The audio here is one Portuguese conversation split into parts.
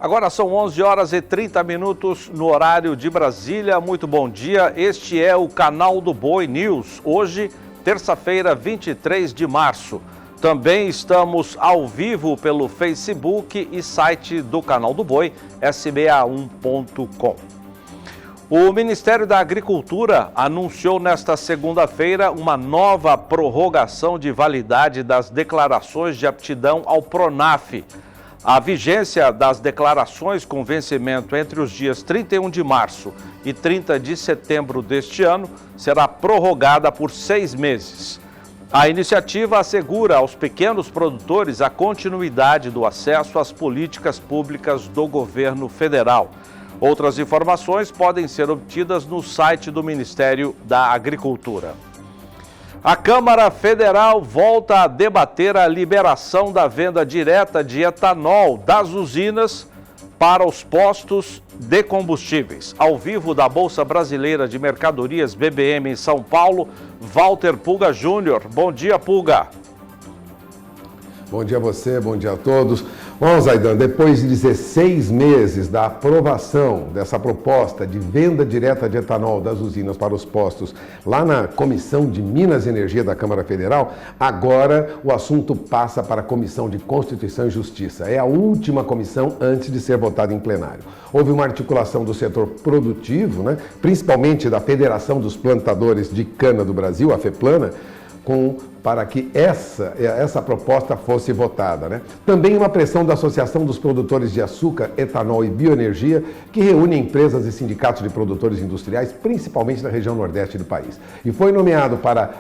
Agora são 11 horas e 30 minutos no horário de Brasília. Muito bom dia, este é o Canal do Boi News. Hoje, terça-feira, 23 de março. Também estamos ao vivo pelo Facebook e site do Canal do Boi, sba1.com. O Ministério da Agricultura anunciou nesta segunda-feira uma nova prorrogação de validade das declarações de aptidão ao PRONAF. A vigência das declarações com vencimento entre os dias 31 de março e 30 de setembro deste ano será prorrogada por 6 meses. A iniciativa assegura aos pequenos produtores a continuidade do acesso às políticas públicas do governo federal. Outras informações podem ser obtidas no site do Ministério da Agricultura. A Câmara Federal volta a debater a liberação da venda direta de etanol das usinas para os postos de combustíveis. Ao vivo da Bolsa Brasileira de Mercadorias BBM em São Paulo, Walter Puga Júnior. Bom dia, Puga. Bom dia a você, bom dia a todos. Bom, Zaidan, depois de 16 meses da aprovação dessa proposta de venda direta de etanol das usinas para os postos lá na Comissão de Minas e Energia da Câmara Federal, agora o assunto passa para a Comissão de Constituição e Justiça. É a última comissão antes de ser votada em plenário. Houve uma articulação do setor produtivo, principalmente da Federação dos Plantadores de Cana do Brasil, a FEPLANA, para que essa proposta fosse votada. Também uma pressão da Associação dos Produtores de Açúcar, Etanol e Bioenergia, que reúne empresas e sindicatos de produtores industriais, principalmente na região nordeste do país. E foi nomeado para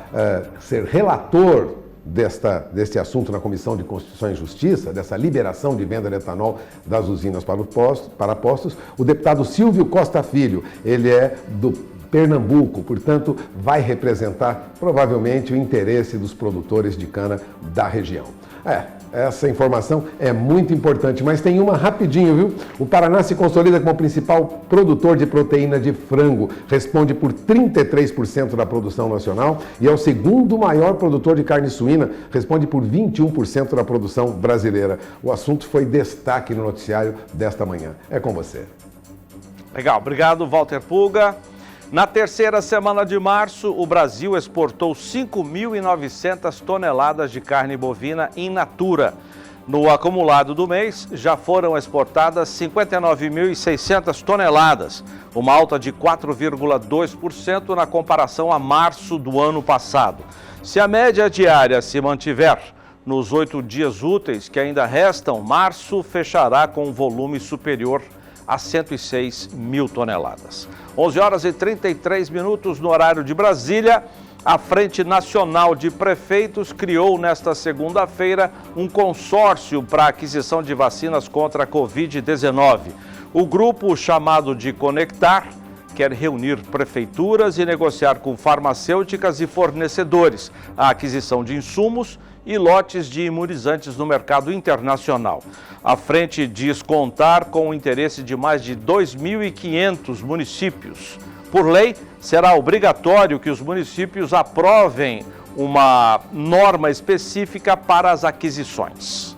ser relator deste assunto na Comissão de Constituição e Justiça, dessa liberação de venda de etanol das usinas para postos, o deputado Silvio Costa Filho. Ele é do Pernambuco, portanto, vai representar provavelmente o interesse dos produtores de cana da região. Essa informação é muito importante, mas tem uma rapidinho, viu? O Paraná se consolida como o principal produtor de proteína de frango, responde por 33% da produção nacional e é o segundo maior produtor de carne suína, responde por 21% da produção brasileira. O assunto foi destaque no noticiário desta manhã. É com você. Legal, obrigado, Walter Puga. Na terceira semana de março, o Brasil exportou 5.900 toneladas de carne bovina in natura. No acumulado do mês, já foram exportadas 59.600 toneladas, uma alta de 4,2% na comparação a março do ano passado. Se a média diária se mantiver nos 8 dias úteis que ainda restam, março fechará com um volume superior a 106 mil toneladas. 11 horas e 33 minutos no horário de Brasília. A Frente Nacional de Prefeitos criou nesta segunda-feira um consórcio para a aquisição de vacinas contra a Covid-19. O grupo, chamado de Conectar, quer reunir prefeituras e negociar com farmacêuticas e fornecedores a aquisição de insumos e lotes de imunizantes no mercado internacional. A frente diz contar com o interesse de mais de 2.500 municípios. Por lei, será obrigatório que os municípios aprovem uma norma específica para as aquisições.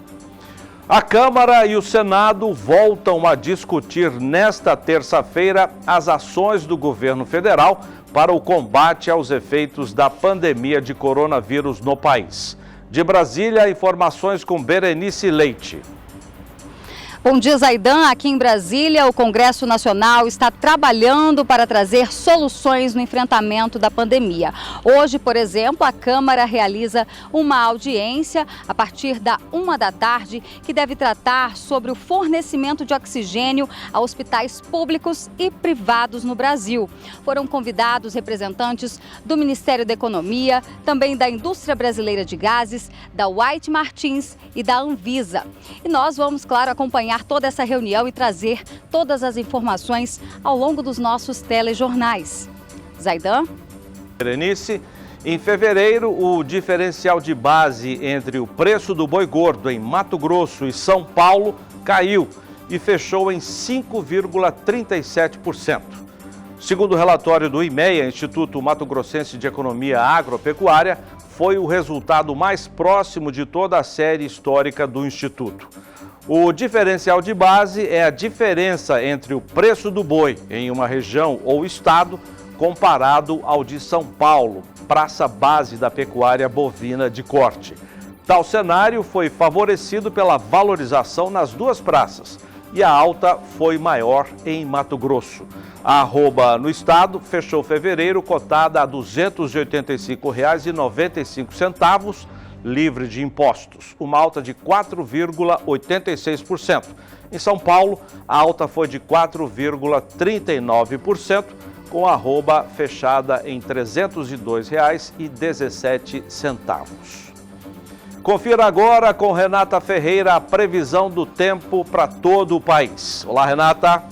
A Câmara e o Senado voltam a discutir nesta terça-feira as ações do governo federal para o combate aos efeitos da pandemia de coronavírus no país. De Brasília, informações com Berenice Leite. Bom dia, Zaidan. Aqui em Brasília, o Congresso Nacional está trabalhando para trazer soluções no enfrentamento da pandemia. Hoje, por exemplo, a Câmara realiza uma audiência a partir da 1 da tarde que deve tratar sobre o fornecimento de oxigênio a hospitais públicos e privados no Brasil. Foram convidados representantes do Ministério da Economia, também da Indústria Brasileira de Gases, da White Martins e da Anvisa. E nós vamos, claro, acompanhar toda essa reunião e trazer todas as informações ao longo dos nossos telejornais. Zaidan? Berenice, em fevereiro, o diferencial de base entre o preço do boi gordo em Mato Grosso e São Paulo caiu e fechou em 5,37%. Segundo o relatório do IMEA, Instituto Mato Grossense de Economia Agropecuária, foi o resultado mais próximo de toda a série histórica do Instituto. O diferencial de base é a diferença entre o preço do boi em uma região ou estado comparado ao de São Paulo, praça base da pecuária bovina de corte. Tal cenário foi favorecido pela valorização nas duas praças e a alta foi maior em Mato Grosso. A arroba no estado fechou fevereiro cotada a R$ 285,95, livre de impostos, uma alta de 4,86%. Em São Paulo, a alta foi de 4,39%, com a arroba fechada em R$ 302,17. Confira agora com Renata Ferreira a previsão do tempo para todo o país. Olá, Renata.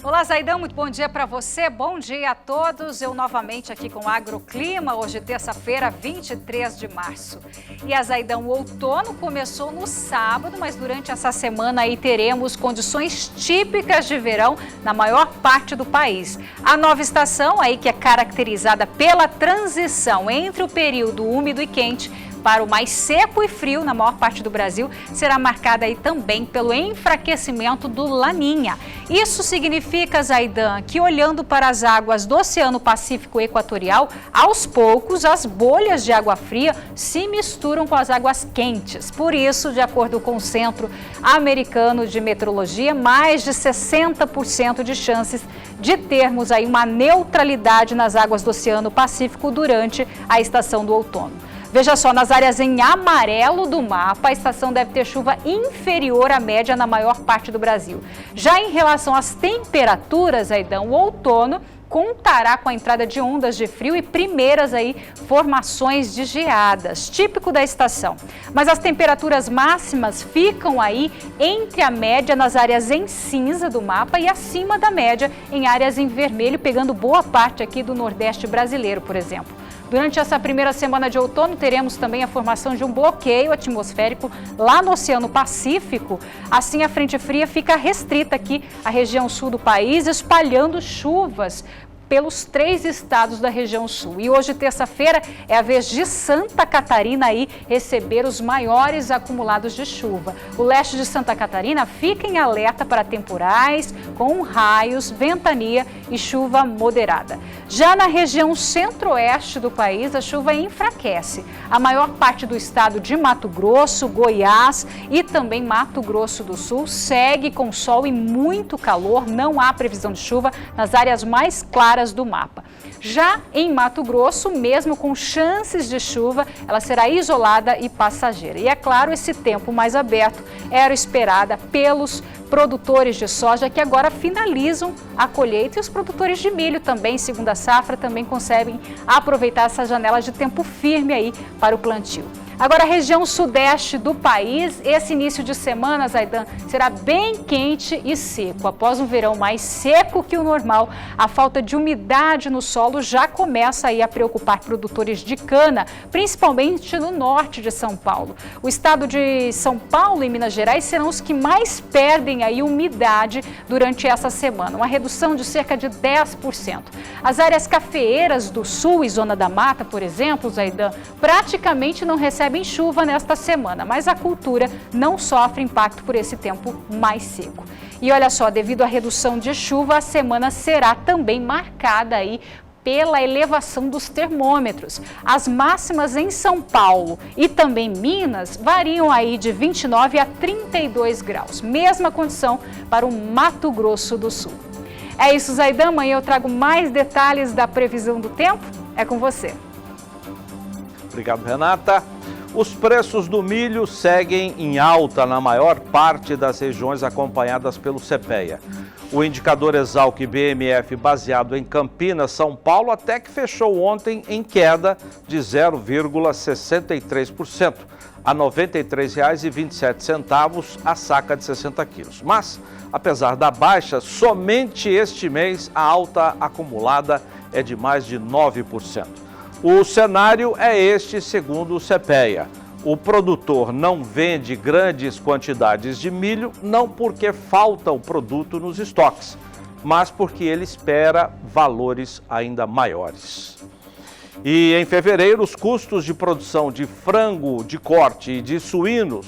Olá, Zaidan, muito bom dia para você, bom dia a todos. Eu novamente aqui com o Agroclima, hoje terça-feira, 23 de março. E a Zaidan, o outono começou no sábado, mas durante essa semana aí teremos condições típicas de verão na maior parte do país. A nova estação aí que é caracterizada pela transição entre o período úmido e quente para o mais seco e frio na maior parte do Brasil, será marcada aí também pelo enfraquecimento do Laninha. Isso significa, Zaidan, que olhando para as águas do Oceano Pacífico Equatorial, aos poucos as bolhas de água fria se misturam com as águas quentes. Por isso, de acordo com o Centro Americano de Meteorologia, mais de 60% de chances de termos aí uma neutralidade nas águas do Oceano Pacífico durante a estação do outono. Veja só, nas áreas em amarelo do mapa, a estação deve ter chuva inferior à média na maior parte do Brasil. Já em relação às temperaturas, Zaidan, o outono contará com a entrada de ondas de frio e primeiras aí formações de geadas, típico da estação. Mas as temperaturas máximas ficam aí entre a média nas áreas em cinza do mapa e acima da média em áreas em vermelho, pegando boa parte aqui do Nordeste brasileiro, por exemplo. Durante essa primeira semana de outono, teremos também a formação de um bloqueio atmosférico lá no Oceano Pacífico. Assim, a frente fria fica restrita aqui à região sul do país, espalhando chuvas pelos 3 estados da região sul. E hoje, terça-feira, é a vez de Santa Catarina aí receber os maiores acumulados de chuva. O leste de Santa Catarina fica em alerta para temporais, com raios, ventania e chuva moderada. Já na região centro-oeste do país, a chuva enfraquece. A maior parte do estado de Mato Grosso, Goiás e também Mato Grosso do Sul segue com sol e muito calor. Não há previsão de chuva nas áreas mais claras do mapa. Já em Mato Grosso, mesmo com chances de chuva, ela será isolada e passageira. E é claro, esse tempo mais aberto era esperada pelos produtores de soja que agora finalizam a colheita e os produtores de milho também, segundo a safra, também conseguem aproveitar essa janela de tempo firme aí para o plantio. Agora, a região sudeste do país, esse início de semana, Zaidan, será bem quente e seco. Após um verão mais seco que o normal, a falta de umidade no solo já começa aí a preocupar produtores de cana, principalmente no norte de São Paulo. O estado de São Paulo e Minas Gerais serão os que mais perdem aí umidade durante essa semana, uma redução de cerca de 10%. As áreas cafeeiras do sul e zona da mata, por exemplo, Zaidan, praticamente não recebem chuva nesta semana, mas a cultura não sofre impacto por esse tempo mais seco. E olha só, devido à redução de chuva, a semana será também marcada aí pela elevação dos termômetros. As máximas em São Paulo e também Minas variam aí de 29 a 32 graus. Mesma condição para o Mato Grosso do Sul. É isso, Zaidan. Amanhã eu trago mais detalhes da previsão do tempo. É com você. Obrigado, Renata. Os preços do milho seguem em alta na maior parte das regiões acompanhadas pelo CPEA. O indicador Exalc BMF baseado em Campinas, São Paulo, até que fechou ontem em queda de 0,63%, a R$ 93,27 a saca de 60 quilos. Mas, apesar da baixa, somente este mês a alta acumulada é de mais de 9%. O cenário é este, segundo o CPEA. O produtor não vende grandes quantidades de milho, não porque falta o produto nos estoques, mas porque ele espera valores ainda maiores. E em fevereiro, os custos de produção de frango de corte e de suínos,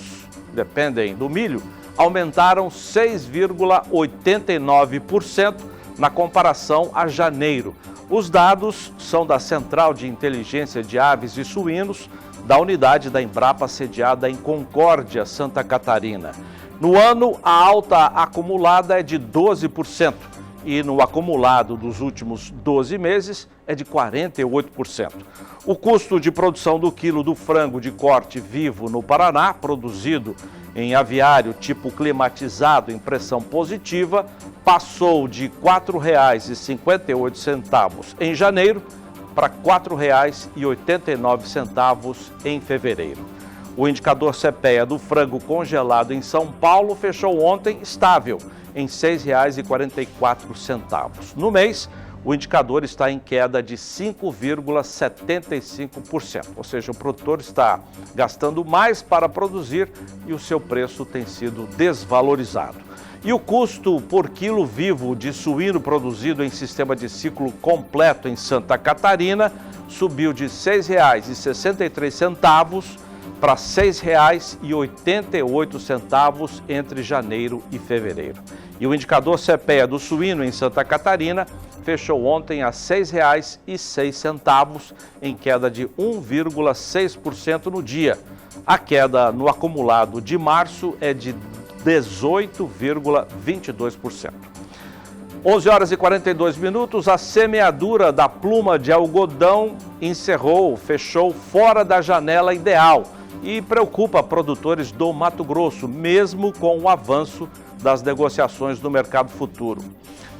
dependem do milho, aumentaram 6,89% na comparação a janeiro. Os dados são da Central de Inteligência de Aves e Suínos, da unidade da Embrapa sediada em Concórdia, Santa Catarina. No ano, a alta acumulada é de 12% e no acumulado dos últimos 12 meses é de 48%. O custo de produção do quilo do frango de corte vivo no Paraná, produzido em aviário tipo climatizado em pressão positiva, passou de R$ 4,58 em janeiro para R$ 4,89 em fevereiro. O indicador CPEA do frango congelado em São Paulo fechou ontem estável em R$ 6,44. No mês, o indicador está em queda de 5,75%, ou seja, o produtor está gastando mais para produzir e o seu preço tem sido desvalorizado. E o custo por quilo vivo de suíno produzido em sistema de ciclo completo em Santa Catarina subiu de R$ 6,63 para R$ 6,88 entre janeiro e fevereiro. E o indicador CPEA do suíno em Santa Catarina fechou ontem a R$ 6,06, em queda de 1,6% no dia. A queda no acumulado de março é de 18,22%. 11 horas e 42 minutos, a semeadura da pluma de algodão fechou fora da janela ideal e preocupa produtores do Mato Grosso, mesmo com o avanço das negociações do mercado futuro.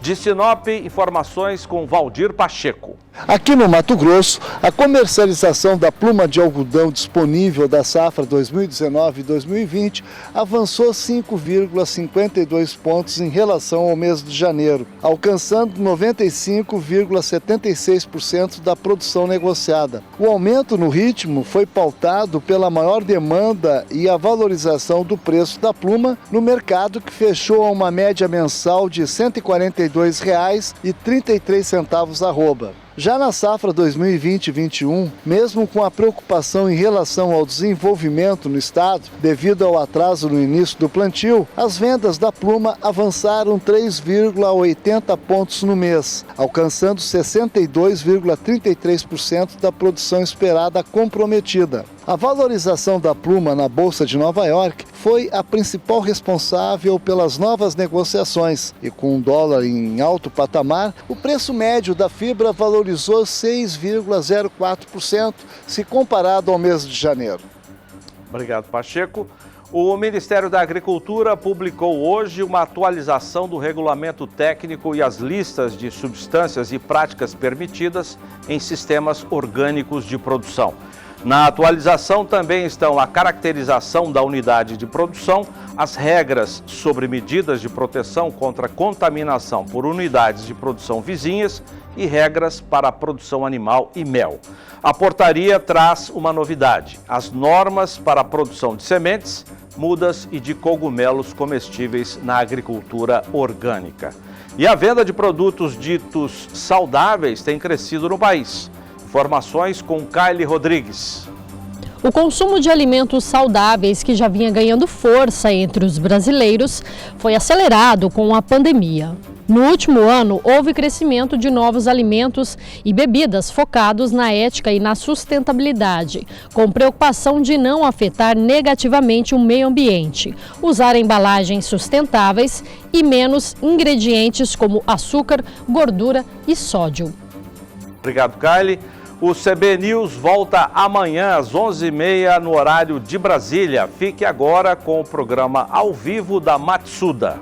De Sinop, informações com Valdir Pacheco. Aqui no Mato Grosso, a comercialização da pluma de algodão disponível da safra 2019-2020 avançou 5,52 pontos em relação ao mês de janeiro, alcançando 95,76% da produção negociada. O aumento no ritmo foi pautado pela maior demanda e a valorização do preço da pluma no mercado, que fechou a uma média mensal de R$ 142,33 arroba. Já na safra 2020-21, mesmo com a preocupação em relação ao desenvolvimento no estado, devido ao atraso no início do plantio, as vendas da pluma avançaram 3,80 pontos no mês, alcançando 62,33% da produção esperada comprometida. A valorização da pluma na Bolsa de Nova York foi a principal responsável pelas novas negociações e, com o dólar em alto patamar, o preço médio da fibra valorizou 6,04% se comparado ao mês de janeiro. Obrigado, Pacheco. O Ministério da Agricultura publicou hoje uma atualização do regulamento técnico e as listas de substâncias e práticas permitidas em sistemas orgânicos de produção. Na atualização também estão a caracterização da unidade de produção, as regras sobre medidas de proteção contra contaminação por unidades de produção vizinhas e regras para a produção animal e mel. A portaria traz uma novidade: as normas para a produção de sementes, mudas e de cogumelos comestíveis na agricultura orgânica. E a venda de produtos ditos saudáveis tem crescido no país. Informações com Kylie Rodrigues. O consumo de alimentos saudáveis, que já vinha ganhando força entre os brasileiros, foi acelerado com a pandemia. No último ano, houve crescimento de novos alimentos e bebidas focados na ética e na sustentabilidade, com preocupação de não afetar negativamente o meio ambiente, usar embalagens sustentáveis e menos ingredientes como açúcar, gordura e sódio. Obrigado, Kylie. O CB News volta amanhã às 11h30 no horário de Brasília. Fique agora com o programa ao vivo da Matsuda.